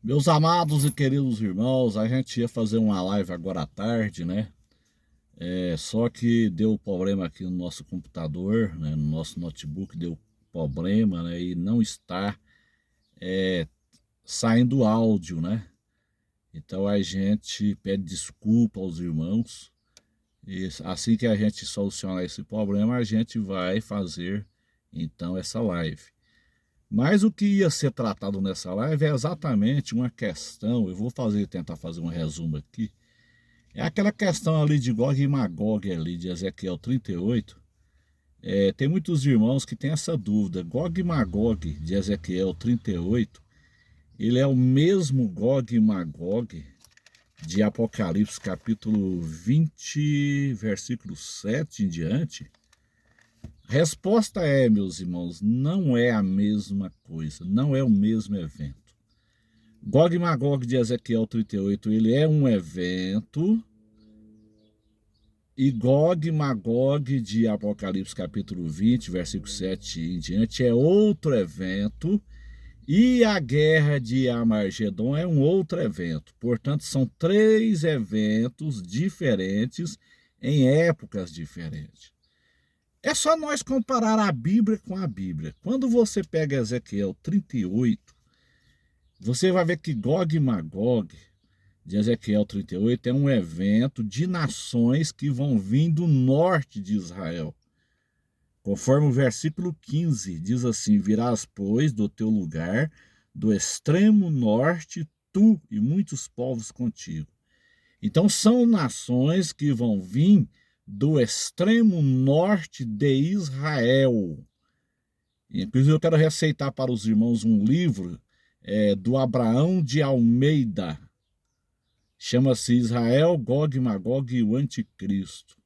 Meus amados e queridos irmãos, a gente ia fazer uma live agora à tarde, né? Só que deu problema aqui no nosso computador, né? No nosso notebook deu problema, né? E não está saindo áudio, né? Então a gente pede desculpa aos irmãos. E assim que a gente solucionar esse problema, a gente vai fazer então essa live. Mas o que ia ser tratado nessa live é exatamente uma questão. Eu vou tentar fazer um resumo aqui. É aquela questão ali de Gog e Magog ali de Ezequiel 38. Tem muitos irmãos que têm essa dúvida. Gog e Magog de Ezequiel 38, ele é o mesmo Gog e Magog de Apocalipse capítulo 20, versículo 7 em diante? A resposta é, meus irmãos, não é a mesma coisa, não é o mesmo evento. Gog e Magog de Ezequiel 38, ele é um evento, e Gog e Magog de Apocalipse capítulo 20, versículo 7 em diante é outro evento, e a guerra de Armagedon é um outro evento. Portanto, são três eventos diferentes em épocas diferentes. É só nós comparar a Bíblia com a Bíblia. Quando você pega Ezequiel 38, você vai ver que Gog e Magog de Ezequiel 38 é um evento de nações que vão vir do norte de Israel. Conforme o versículo 15 diz assim: virás, pois, do teu lugar, do extremo norte, tu e muitos povos contigo. Então são nações que vão vir do extremo norte de Israel. Inclusive eu quero receitar para os irmãos um livro do Abraão de Almeida. Chama-se Israel, Gog e Magog e o Anticristo.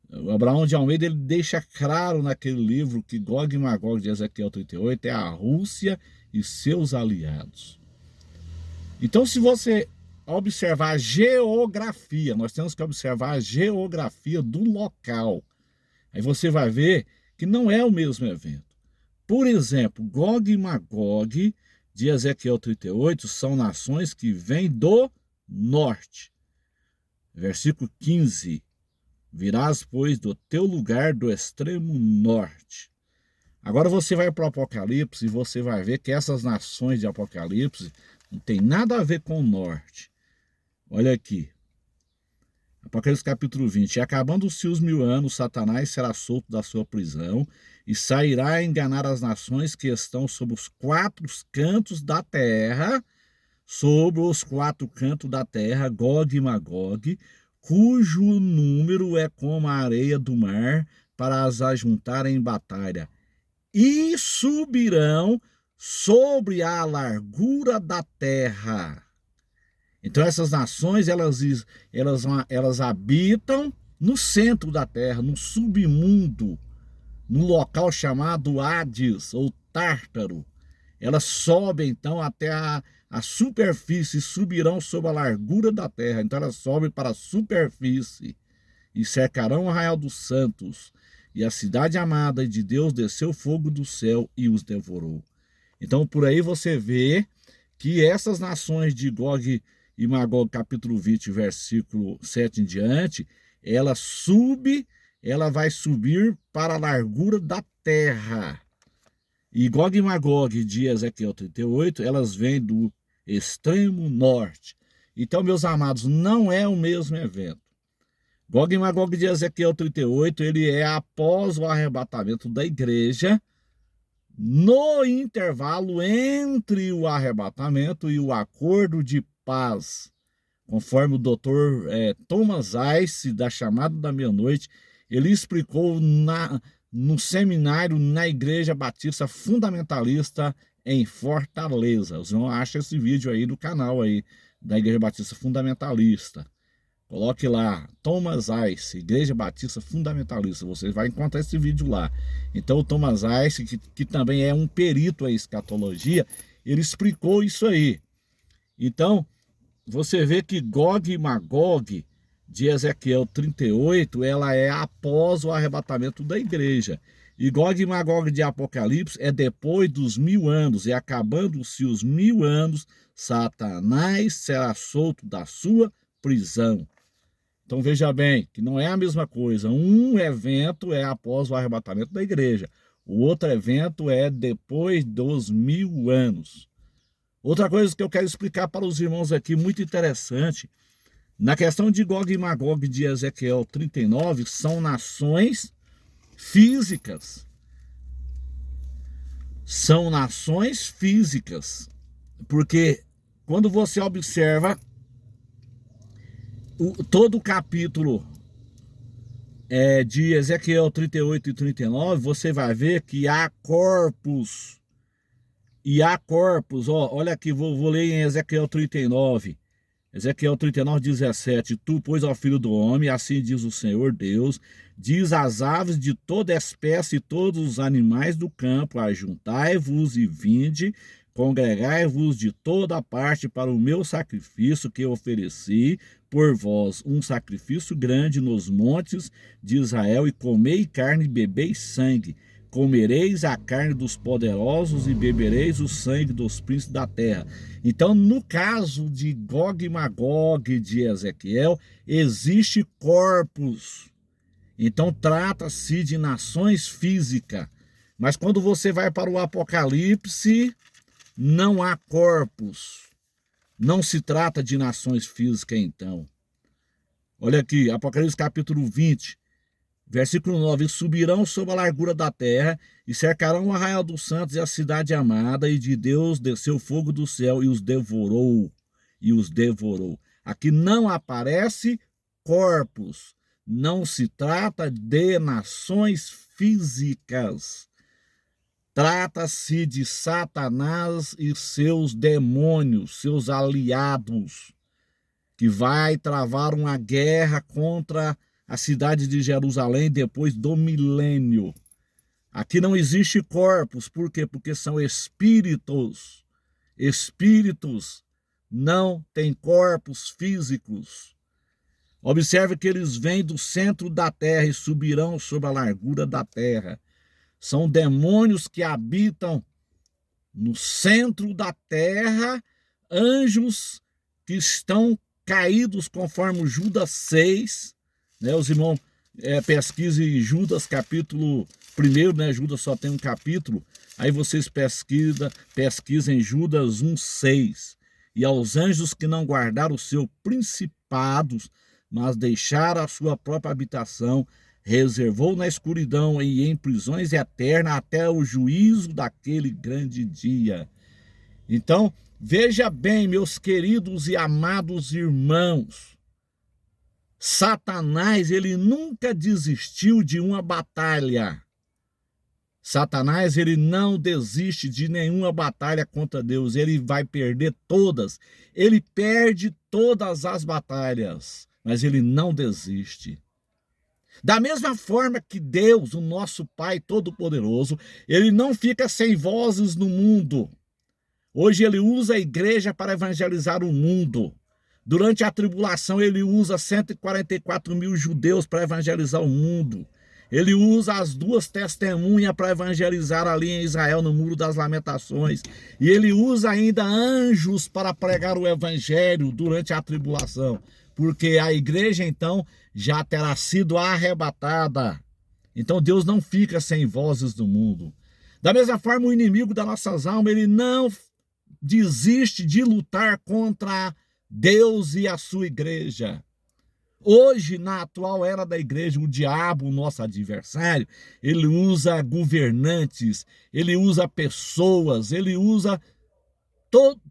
O Abraão de Almeida ele deixa claro naquele livro que Gog e Magog de Ezequiel 38 é a Rússia e seus aliados. Então, se você observar a geografia, nós temos que observar a geografia do local. Aí você vai ver que não é o mesmo evento. Por exemplo, Gog e Magog de Ezequiel 38 são nações que vêm do norte. Versículo 15. Virás, pois, do teu lugar do extremo norte. Agora você vai para o Apocalipse e você vai ver que essas nações de Apocalipse não tem nada a ver com o norte. Olha aqui. Apocalipse capítulo 20. E acabando-se os 1000 anos, Satanás será solto da sua prisão e sairá a enganar as nações que estão sob os quatro cantos da terra, sobre os quatro cantos da terra, Gog e Magog, cujo número é como a areia do mar, para as ajuntarem em batalha. E subirão sobre a largura da terra. Então essas nações, elas habitam no centro da terra, no submundo, no local chamado Hades ou Tártaro. Elas sobem então até a superfície, subirão sobre a largura da terra. Então elas sobem para a superfície e cercarão o arraial dos santos. E a cidade amada de Deus desceu fogo do céu e os devorou. Então por aí você vê que essas nações de Gog e Magog, capítulo 20, versículo 7 em diante, ela vai subir para a largura da terra. E Gog e Magog de Ezequiel 38, elas vêm do extremo norte. Então, meus amados, não é o mesmo evento. Gog e Magog de Ezequiel 38, ele é após o arrebatamento da igreja, no intervalo entre o arrebatamento e o acordo de paz. Conforme o doutor Thomas Ice, da Chamada da Meia-Noite, ele explicou no seminário na Igreja Batista Fundamentalista em Fortaleza. Vocês vão achar esse vídeo aí no canal aí da Igreja Batista Fundamentalista. Coloque lá, Thomas Ice, Igreja Batista Fundamentalista. Você vai encontrar esse vídeo lá. Então o Thomas Ice, que também é um perito em escatologia, ele explicou isso aí. Então, você vê que Gog e Magog de Ezequiel 38, ela é após o arrebatamento da igreja. E Gog e Magog de Apocalipse é depois dos 1000 anos, e acabando-se os 1000 anos, Satanás será solto da sua prisão. Então veja bem, que não é a mesma coisa. Um evento é após o arrebatamento da igreja. O outro evento é depois dos 1000 anos. Outra coisa que eu quero explicar para os irmãos aqui, muito interessante, na questão de Gog e Magog de Ezequiel 39, são nações físicas. São nações físicas. Porque quando você observa todo o capítulo de Ezequiel 38 e 39, você vai ver que há corpos. E há corpos, olha aqui, vou ler em Ezequiel 39. Ezequiel 39, 17. Tu, pois, ó filho do homem, assim diz o Senhor Deus, diz às aves de toda espécie e todos os animais do campo, ajuntai-vos e vinde, congregai-vos de toda parte para o meu sacrifício que eu ofereci por vós, um sacrifício grande nos montes de Israel, e comei carne e bebei sangue. Comereis a carne dos poderosos e bebereis o sangue dos príncipes da terra. Então, no caso de Gog e Magog de Ezequiel, existe corpos. Então, trata-se de nações físicas. Mas quando você vai para o Apocalipse, não há corpos. Não se trata de nações físicas, então. Olha aqui, Apocalipse capítulo 20. Versículo 9, subirão sobre a largura da terra e cercarão o arraial dos santos e a cidade amada, e de Deus desceu fogo do céu e os devorou. Aqui não aparece corpos, não se trata de nações físicas. Trata-se de Satanás e seus demônios, seus aliados, que vai travar uma guerra contra a cidade de Jerusalém depois do milênio. Aqui não existe corpos, por quê? Porque são espíritos. Espíritos não têm corpos físicos. Observe que eles vêm do centro da terra e subirão sobre a largura da terra. São demônios que habitam no centro da terra, anjos que estão caídos conforme Judas 6, os irmãos pesquisem Judas capítulo 1, Judas só tem um capítulo, aí vocês pesquisem Judas 1:6. E aos anjos que não guardaram os seus principados, mas deixaram a sua própria habitação, reservou na escuridão e em prisões eternas até o juízo daquele grande dia. Então, veja bem, meus queridos e amados irmãos, Satanás, ele nunca desistiu de uma batalha. Satanás, ele não desiste de nenhuma batalha contra Deus. Ele vai perder todas. Ele perde todas as batalhas, mas ele não desiste. Da mesma forma que Deus, o nosso Pai Todo-Poderoso, ele não fica sem vozes no mundo. Hoje ele usa a igreja para evangelizar o mundo. Durante a tribulação, ele usa 144 mil judeus para evangelizar o mundo. Ele usa as 2 testemunhas para evangelizar ali em Israel, no Muro das Lamentações. E ele usa ainda anjos para pregar o evangelho durante a tribulação. Porque a igreja, então, já terá sido arrebatada. Então, Deus não fica sem vozes do mundo. Da mesma forma, o inimigo das nossas almas, ele não desiste de lutar contra Deus e a sua igreja. Hoje, na atual era da igreja, o diabo, o nosso adversário, ele usa governantes, ele usa pessoas, ele usa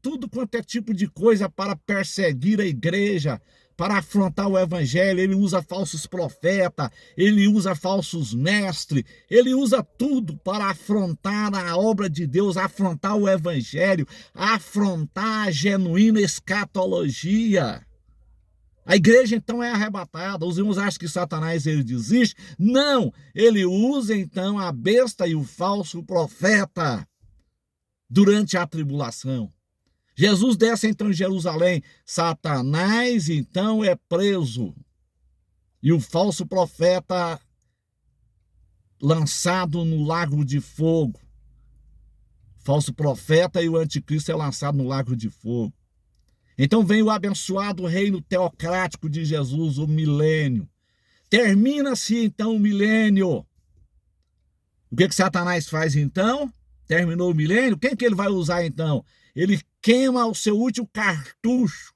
tudo quanto é tipo de coisa para perseguir a igreja, para afrontar o evangelho. Ele usa falsos profetas, ele usa falsos mestres, ele usa tudo para afrontar a obra de Deus, afrontar o evangelho, afrontar a genuína escatologia. A igreja então é arrebatada. Os irmãos acham que Satanás ele desiste? Não, ele usa então a besta e o falso profeta durante a tribulação. Jesus desce então em Jerusalém, Satanás então é preso, e o falso profeta lançado no lago de fogo. Falso profeta e o anticristo é lançado no lago de fogo. Então vem o abençoado reino teocrático de Jesus, o milênio. Termina-se então o milênio. O que Satanás faz então? Terminou o milênio, quem que ele vai usar então? Ele queima o seu último cartucho.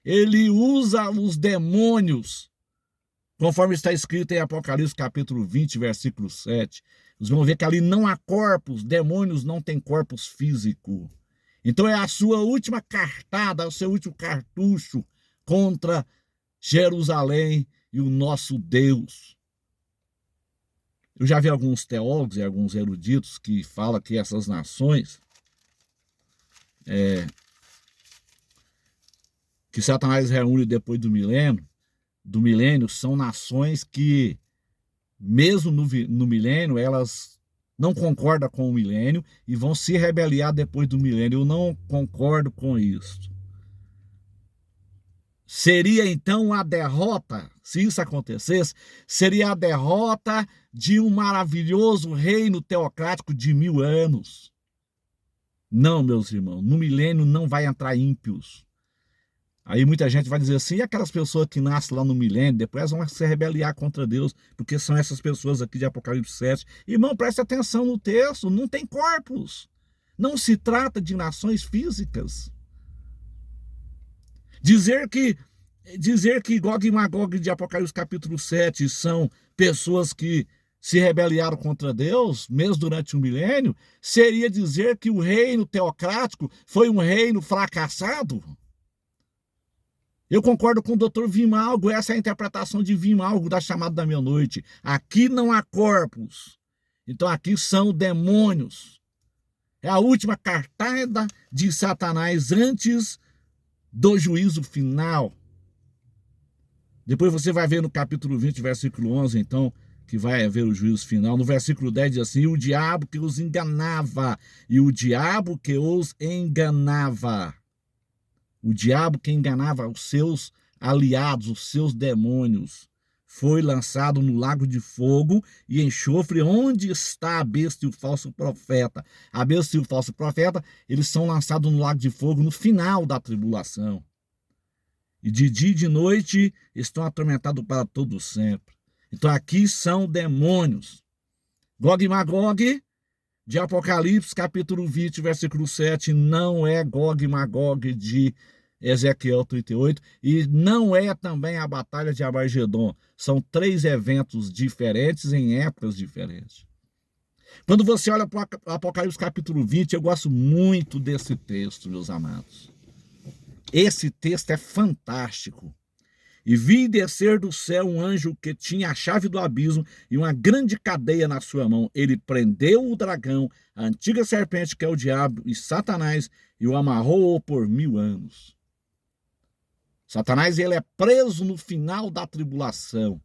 Ele usa os demônios, conforme está escrito em Apocalipse capítulo 20, versículo 7. Vocês vão ver que ali não há corpos, demônios não têm corpos físicos. Então é a sua última cartada, o seu último cartucho contra Jerusalém e o nosso Deus. Eu já vi alguns teólogos e alguns eruditos que falam que essas nações que Satanás reúne depois do milênio, são nações que, mesmo no milênio, elas não concordam com o milênio e vão se rebeliar depois do milênio. Eu não concordo com isso. Seria então a derrota, se isso acontecesse, seria a derrota de um maravilhoso reino teocrático de 1000 anos. Não, meus irmãos, no milênio não vai entrar ímpios. Aí muita gente vai dizer assim, e aquelas pessoas que nascem lá no milênio, depois vão se rebeliar contra Deus, porque são essas pessoas aqui de Apocalipse 7. Irmão, preste atenção no texto, não tem corpos. Não se trata de nações físicas. Dizer que Gog e Magog de Apocalipse capítulo 7 são pessoas que se rebeliaram contra Deus, mesmo durante o milênio, seria dizer que o reino teocrático foi um reino fracassado. Eu concordo com o Dr. Vimalgo, essa é a interpretação de Vimalgo da chamada da meia-noite. Aqui não há corpos, então aqui são demônios. É a última cartada de Satanás antes do juízo final. Depois você vai ver no capítulo 20, versículo 11, então, que vai haver o juízo final. No versículo 10 diz assim, o diabo que os enganava, e o diabo que os enganava. O diabo que enganava os seus aliados, os seus demônios, foi lançado no lago de fogo e enxofre, onde está a besta e o falso profeta. A besta e o falso profeta, eles são lançados no lago de fogo no final da tribulação. E de dia e de noite estão atormentados para todo sempre. Então aqui são demônios. Gog e Magog, de Apocalipse, capítulo 20, versículo 7, não é Gog e Magog de Ezequiel 38, e não é também a batalha de Armagedon. São 3 eventos diferentes em épocas diferentes. Quando você olha para o Apocalipse capítulo 20, eu gosto muito desse texto, meus amados. Esse texto é fantástico. E vi descer do céu um anjo que tinha a chave do abismo e uma grande cadeia na sua mão. Ele prendeu o dragão, a antiga serpente que é o diabo e Satanás, e o amarrou por 1000 anos. Satanás, ele é preso no final da tribulação.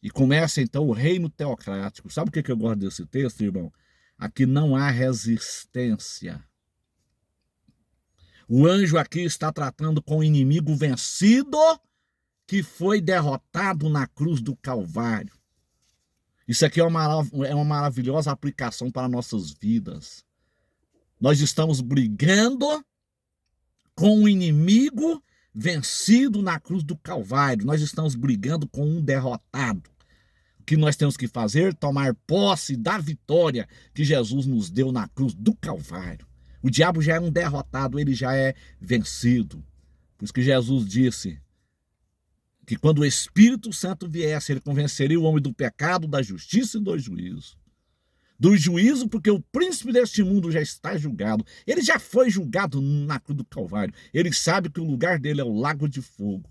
E começa então o reino teocrático. Sabe o que eu gosto desse texto, irmão? Aqui não há resistência. O anjo aqui está tratando com o inimigo vencido que foi derrotado na cruz do Calvário. Isso aqui é uma maravilhosa aplicação para nossas vidas. Nós estamos brigando com o inimigo vencido na cruz do Calvário. Nós estamos brigando com um derrotado. O que nós temos que fazer? Tomar posse da vitória que Jesus nos deu na cruz do Calvário. O diabo já é um derrotado, ele já é vencido. Por isso que Jesus disse que quando o Espírito Santo viesse, ele convenceria o homem do pecado, da justiça e do juízo. Do juízo, porque o príncipe deste mundo já está julgado. Ele já foi julgado na cruz do Calvário. Ele sabe que o lugar dele é o lago de fogo.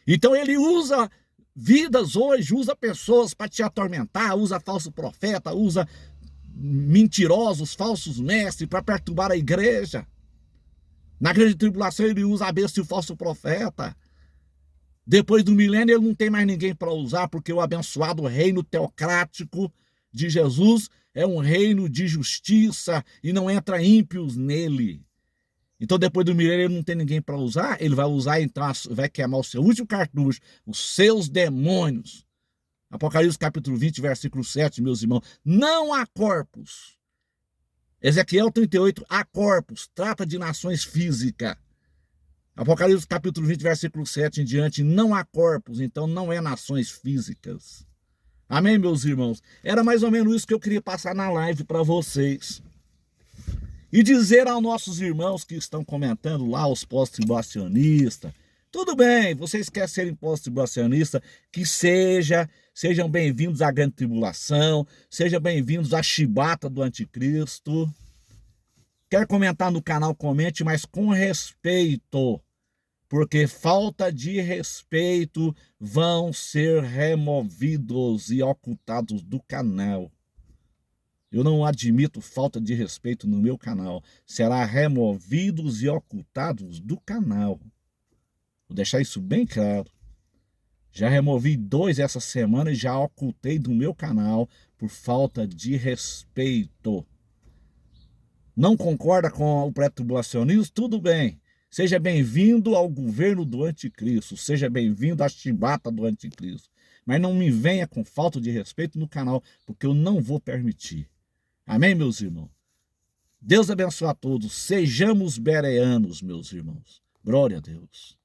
Então ele usa vidas hoje, usa pessoas para te atormentar, usa falso profeta, usa mentirosos, falsos mestres para perturbar a igreja. Na grande tribulação ele usa a besta e o falso profeta. Depois do milênio ele não tem mais ninguém para usar, porque o abençoado reino teocrático de Jesus é um reino de justiça e não entra ímpios nele. Então depois do milênio ele não tem ninguém para usar, ele vai usar, então vai queimar o seu último cartucho, os seus demônios, Apocalipse capítulo 20, versículo 7, meus irmãos. Não há corpos. Ezequiel 38, há corpos. Trata de nações físicas. Apocalipse capítulo 20, versículo 7 em diante. Não há corpos, então não é nações físicas. Amém, meus irmãos? Era mais ou menos isso que eu queria passar na live para vocês. E dizer aos nossos irmãos que estão comentando lá, os pós-tribulacionistas, tudo bem, vocês querem serem pós-tribulacionistas, que sejam bem-vindos à grande tribulação, sejam bem-vindos à chibata do anticristo. Quer comentar no canal, comente, mas com respeito, porque falta de respeito vão ser removidos e ocultados do canal. Eu não admito falta de respeito no meu canal. Será removidos e ocultados do canal. Vou deixar isso bem claro. Já removi 2 essa semana e já ocultei do meu canal por falta de respeito. Não concorda com o pré-tribulacionismo? Tudo bem. Seja bem-vindo ao governo do anticristo. Seja bem-vindo à chibata do anticristo. Mas não me venha com falta de respeito no canal, porque eu não vou permitir. Amém, meus irmãos? Deus abençoe a todos. Sejamos bereanos, meus irmãos. Glória a Deus.